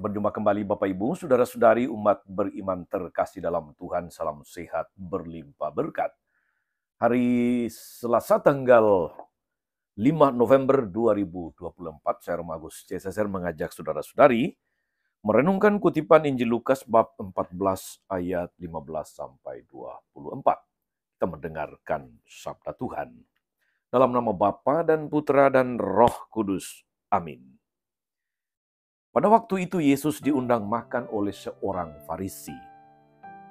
Berjumpa kembali Bapak Ibu, Saudara-saudari umat beriman terkasih dalam Tuhan, salam sehat berlimpah berkat. Hari Selasa tanggal 5 November 2024, saya Romagus CSSR mengajak saudara-saudari merenungkan kutipan Injil Lukas bab 14 ayat 15 sampai 24. Kita mendengarkan sabda Tuhan. Dalam nama Bapa dan Putra dan Roh Kudus. Amin. Pada waktu itu Yesus diundang makan oleh seorang Farisi.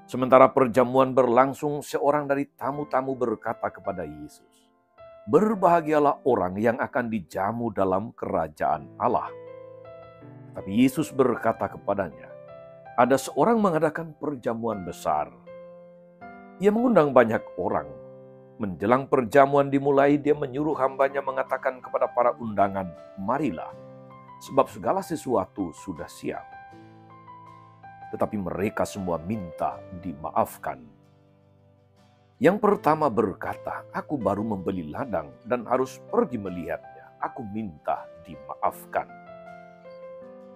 Sementara perjamuan berlangsung, seorang dari tamu-tamu berkata kepada Yesus, "Berbahagialah orang yang akan dijamu dalam kerajaan Allah." Tapi Yesus berkata kepadanya, "Ada seorang mengadakan perjamuan besar. Ia mengundang banyak orang. Menjelang perjamuan dimulai, dia menyuruh hambanya mengatakan kepada para undangan, 'Marilah, sebab segala sesuatu sudah siap.' Tetapi mereka semua minta dimaafkan. Yang pertama berkata, 'Aku baru membeli ladang dan harus pergi melihatnya. Aku minta dimaafkan.'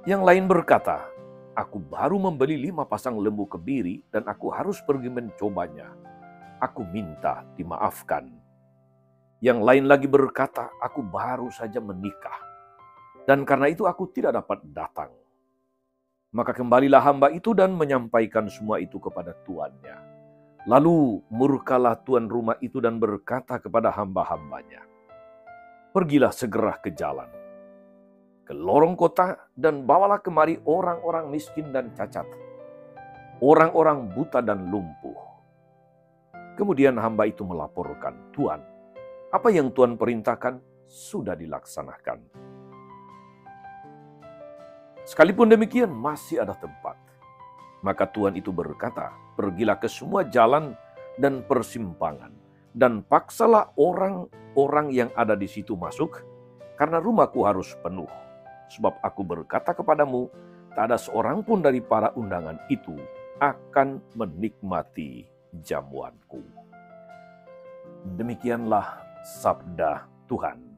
Yang lain berkata, 'Aku baru membeli 5 pasang lembu kebiri dan aku harus pergi mencobanya. Aku minta dimaafkan.' Yang lain lagi berkata, 'Aku baru saja menikah dan karena itu aku tidak dapat datang.' Maka kembalilah hamba itu dan menyampaikan semua itu kepada tuannya. Lalu murkalah tuan rumah itu dan berkata kepada hamba-hambanya, 'Pergilah segera ke jalan, ke lorong kota dan bawalah kemari orang-orang miskin dan cacat, orang-orang buta dan lumpuh.' Kemudian hamba itu melaporkan, 'Tuan, apa yang Tuan perintahkan sudah dilaksanakan.' Sekalipun demikian masih ada tempat. Maka Tuhan itu berkata, 'Pergilah ke semua jalan dan persimpangan, dan paksalah orang-orang yang ada di situ masuk, karena rumahku harus penuh. Sebab aku berkata kepadamu, tak ada seorang pun dari para undangan itu akan menikmati jamuanku.'" Demikianlah sabda Tuhan.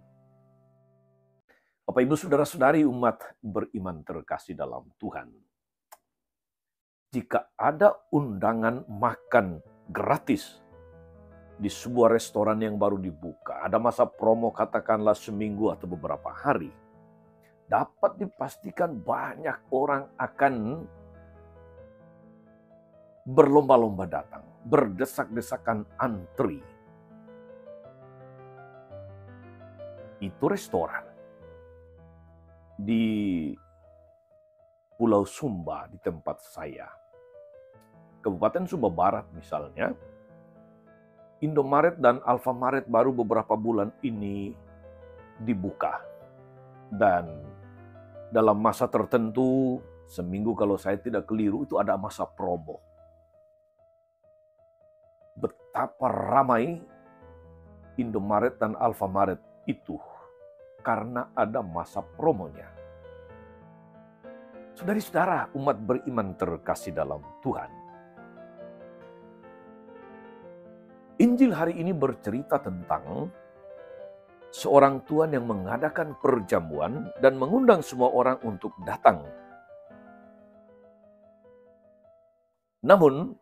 Bapak Ibu Saudara-saudari umat beriman terkasih dalam Tuhan. Jika ada undangan makan gratis di sebuah restoran yang baru dibuka, ada masa promo katakanlah seminggu atau beberapa hari, dapat dipastikan banyak orang akan berlomba-lomba datang, berdesak-desakan antri. Itu restoran di Pulau Sumba di tempat saya, Kabupaten Sumba Barat misalnya, Indomaret dan Alfamaret baru beberapa bulan ini dibuka. Dan dalam masa tertentu, seminggu kalau saya tidak keliru, itu ada masa promo. Betapa ramai Indomaret dan Alfamaret itu karena ada masa promonya. Saudari-saudara umat beriman terkasih dalam Tuhan. Injil hari ini bercerita tentang seorang tuan yang mengadakan perjamuan dan mengundang semua orang untuk datang. Namun,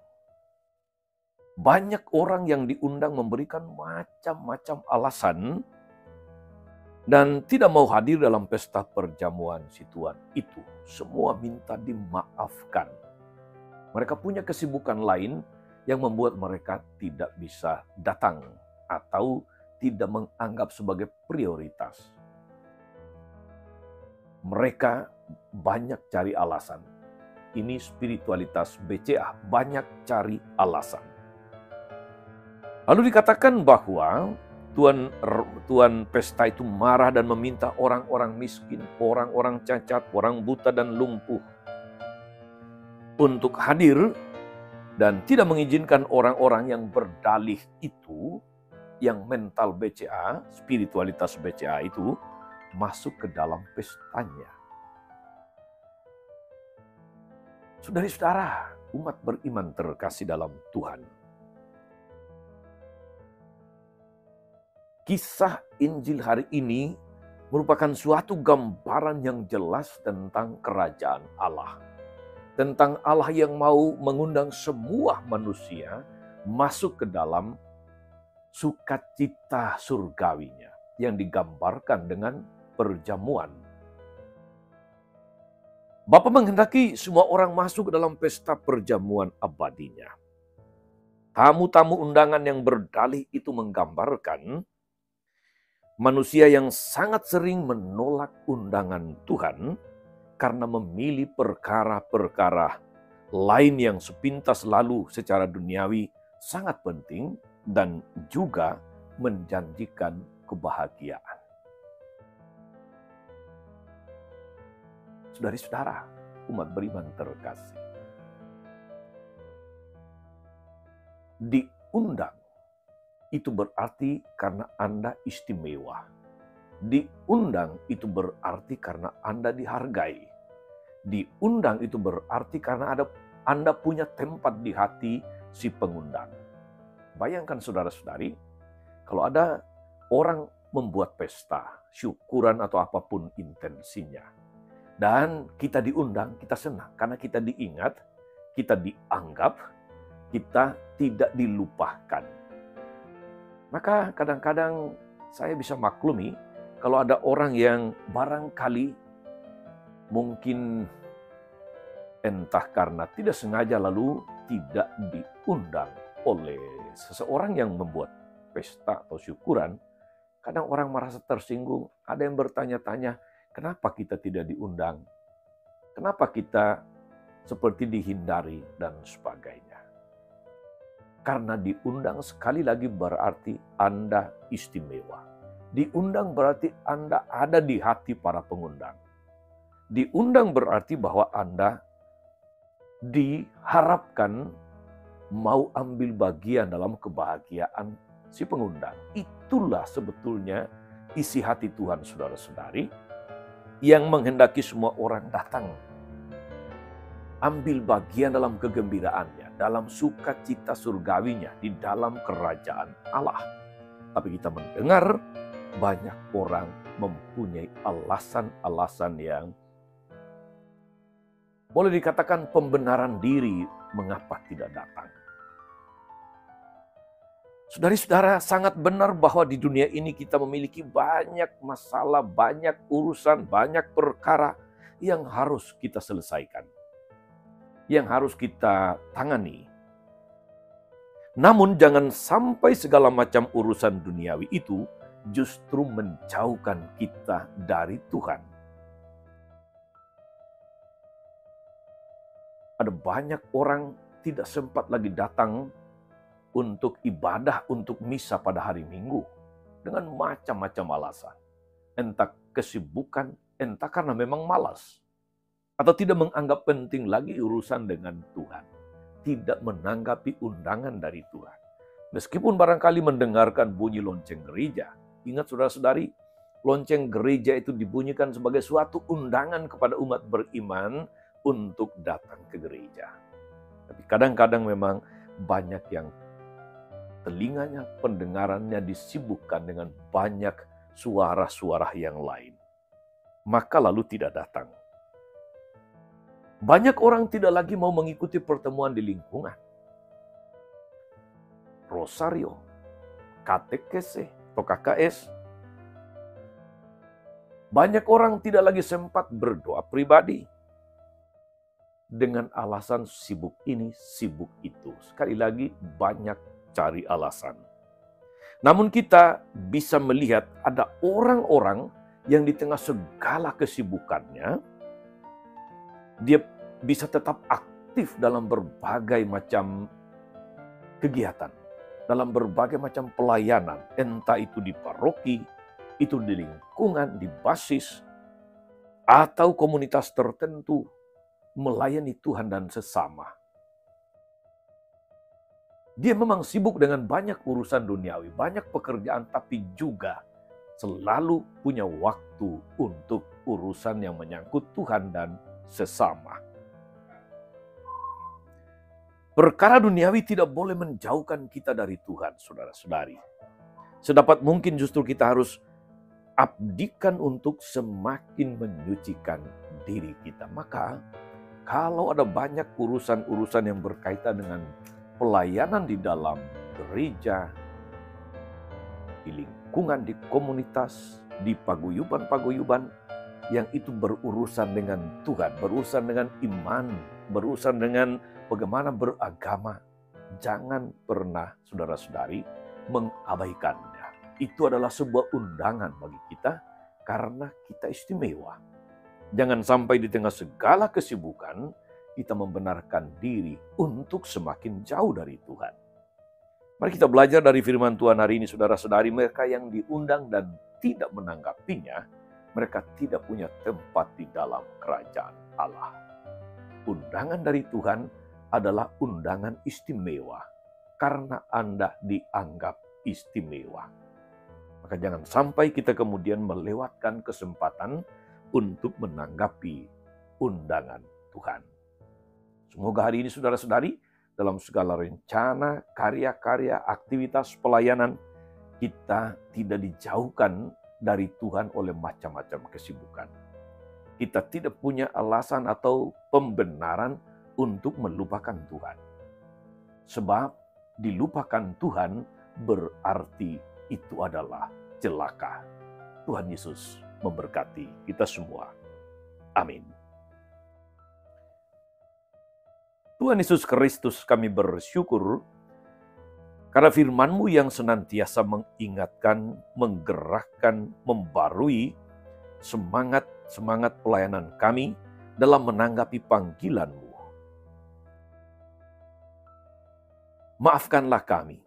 banyak orang yang diundang memberikan macam-macam alasan dan tidak mau hadir dalam pesta perjamuan si tuan itu. Semua minta dimaafkan. Mereka punya kesibukan lain yang membuat mereka tidak bisa datang atau tidak menganggap sebagai prioritas. Mereka banyak cari alasan. Ini spiritualitas BCA, banyak cari alasan. Lalu dikatakan bahwa Tuan pesta itu marah dan meminta orang-orang miskin, orang-orang cacat, orang buta dan lumpuh untuk hadir dan tidak mengizinkan orang-orang yang berdalih itu, yang mental BCA, spiritualitas BCA itu, masuk ke dalam pestanya. Saudari-saudara, umat beriman terkasih dalam Tuhan. Kisah Injil hari ini merupakan suatu gambaran yang jelas tentang kerajaan Allah. Tentang Allah yang mau mengundang semua manusia masuk ke dalam sukacita surgawinya yang digambarkan dengan perjamuan. Bapa menghendaki semua orang masuk ke dalam pesta perjamuan abadinya. Tamu-tamu undangan yang berdalih itu menggambarkan manusia yang sangat sering menolak undangan Tuhan karena memilih perkara-perkara lain yang sepintas lalu secara duniawi sangat penting dan juga menjanjikan kebahagiaan. Saudari-saudara, umat beriman terkasih, diundang itu berarti karena Anda istimewa. Diundang itu berarti karena Anda dihargai. Diundang itu berarti karena Anda punya tempat di hati si pengundang. Bayangkan saudara-saudari, kalau ada orang membuat pesta, syukuran atau apapun intensinya, dan kita diundang, kita senang karena kita diingat, kita dianggap, kita tidak dilupakan. Maka kadang-kadang saya bisa maklumi kalau ada orang yang barangkali mungkin entah karena tidak sengaja lalu tidak diundang oleh seseorang yang membuat pesta atau syukuran. Kadang orang merasa tersinggung, ada yang bertanya-tanya, kenapa kita tidak diundang? Kenapa kita seperti dihindari dan sebagainya? Karena diundang sekali lagi berarti Anda istimewa. Diundang berarti Anda ada di hati para pengundang. Diundang berarti bahwa Anda diharapkan mau ambil bagian dalam kebahagiaan si pengundang. Itulah sebetulnya isi hati Tuhan, saudara-saudari, yang menghendaki semua orang datang. Ambil bagian dalam kegembiraannya, dalam sukacita surgawinya, di dalam kerajaan Allah. Tapi kita mendengar banyak orang mempunyai alasan-alasan yang boleh dikatakan pembenaran diri mengapa tidak datang. Saudari-saudara, sangat benar bahwa di dunia ini kita memiliki banyak masalah, banyak urusan, banyak perkara yang harus kita selesaikan, yang harus kita tangani. Namun jangan sampai segala macam urusan duniawi itu justru menjauhkan kita dari Tuhan. Ada banyak orang tidak sempat lagi datang untuk ibadah, untuk misa pada hari Minggu dengan macam-macam alasan. Entah kesibukan, entah karena memang malas, atau tidak menganggap penting lagi urusan dengan Tuhan. Tidak menanggapi undangan dari Tuhan. Meskipun barangkali mendengarkan bunyi lonceng gereja. Ingat saudara-saudari, lonceng gereja itu dibunyikan sebagai suatu undangan kepada umat beriman untuk datang ke gereja. Tapi kadang-kadang memang banyak yang telinganya, pendengarannya disibukkan dengan banyak suara-suara yang lain. Maka lalu tidak datang. Banyak orang tidak lagi mau mengikuti pertemuan di lingkungan. Rosario, katekese, atau KKS. Banyak orang tidak lagi sempat berdoa pribadi. Dengan alasan sibuk ini, sibuk itu. Sekali lagi banyak cari alasan. Namun kita bisa melihat ada orang-orang yang di tengah segala kesibukannya, dia bisa tetap aktif dalam berbagai macam kegiatan, dalam berbagai macam pelayanan, entah itu di paroki, itu di lingkungan, di basis, atau komunitas tertentu, melayani Tuhan dan sesama. Dia memang sibuk dengan banyak urusan duniawi, banyak pekerjaan, tapi juga selalu punya waktu untuk urusan yang menyangkut Tuhan dan sesama. Perkara duniawi tidak boleh menjauhkan kita dari Tuhan, saudara-saudari. Sedapat mungkin justru kita harus abdikan untuk semakin menyucikan diri kita. Maka kalau ada banyak urusan-urusan yang berkaitan dengan pelayanan di dalam gereja, di lingkungan, di komunitas, di paguyuban-paguyuban, yang itu berurusan dengan Tuhan, berurusan dengan iman, berurusan dengan bagaimana beragama, jangan pernah saudara-saudari mengabaikannya. Itu adalah sebuah undangan bagi kita karena kita istimewa. Jangan sampai di tengah segala kesibukan kita membenarkan diri untuk semakin jauh dari Tuhan. Mari kita belajar dari firman Tuhan hari ini, saudara-saudari. Mereka yang diundang dan tidak menanggapinya, mereka tidak punya tempat di dalam kerajaan Allah. Undangan dari Tuhan adalah undangan istimewa karena Anda dianggap istimewa. Maka jangan sampai kita kemudian melewatkan kesempatan untuk menanggapi undangan Tuhan. Semoga hari ini saudara-saudari dalam segala rencana, karya-karya, aktivitas pelayanan kita tidak dijauhkan dari Tuhan oleh macam-macam kesibukan. Kita tidak punya alasan atau pembenaran untuk melupakan Tuhan. Sebab dilupakan Tuhan berarti itu adalah celaka. Tuhan Yesus memberkati kita semua. Amin. Tuhan Yesus Kristus, kami bersyukur karena firman-Mu yang senantiasa mengingatkan, menggerakkan, membarui semangat pelayanan kami dalam menanggapi panggilan-Mu. Maafkanlah kami,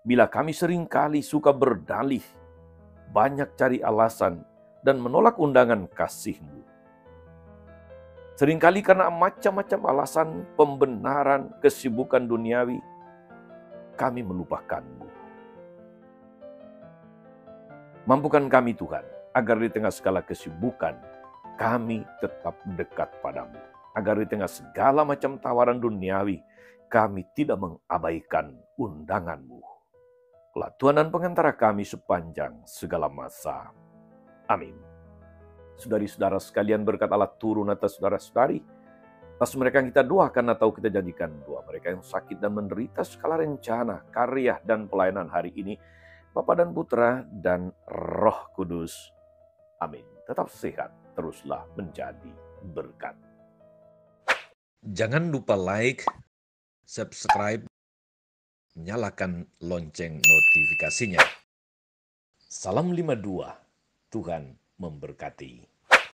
bila kami seringkali suka berdalih, banyak cari alasan, dan menolak undangan kasih-Mu. Seringkali karena macam-macam alasan, pembenaran, kesibukan duniawi, kami melupakan-Mu. Mampukan kami Tuhan, agar di tengah segala kesibukan, kami tetap dekat pada-Mu. Agar di tengah segala macam tawaran duniawi, kami tidak mengabaikan undangan-Mu. Lah Tuhan dan pengantara kami sepanjang segala masa. Amin. Saudari-saudara sekalian, berkat Allah turun atas saudara-saudari, atas mereka yang kita doakan atau kita jadikan doa, mereka yang sakit dan menderita segala rencana, karya, dan pelayanan hari ini, Bapa dan Putra dan Roh Kudus. Amin. Tetap sehat, teruslah menjadi berkat. Jangan lupa like, subscribe, nyalakan lonceng notifikasinya. Salam 52, Tuhan memberkati.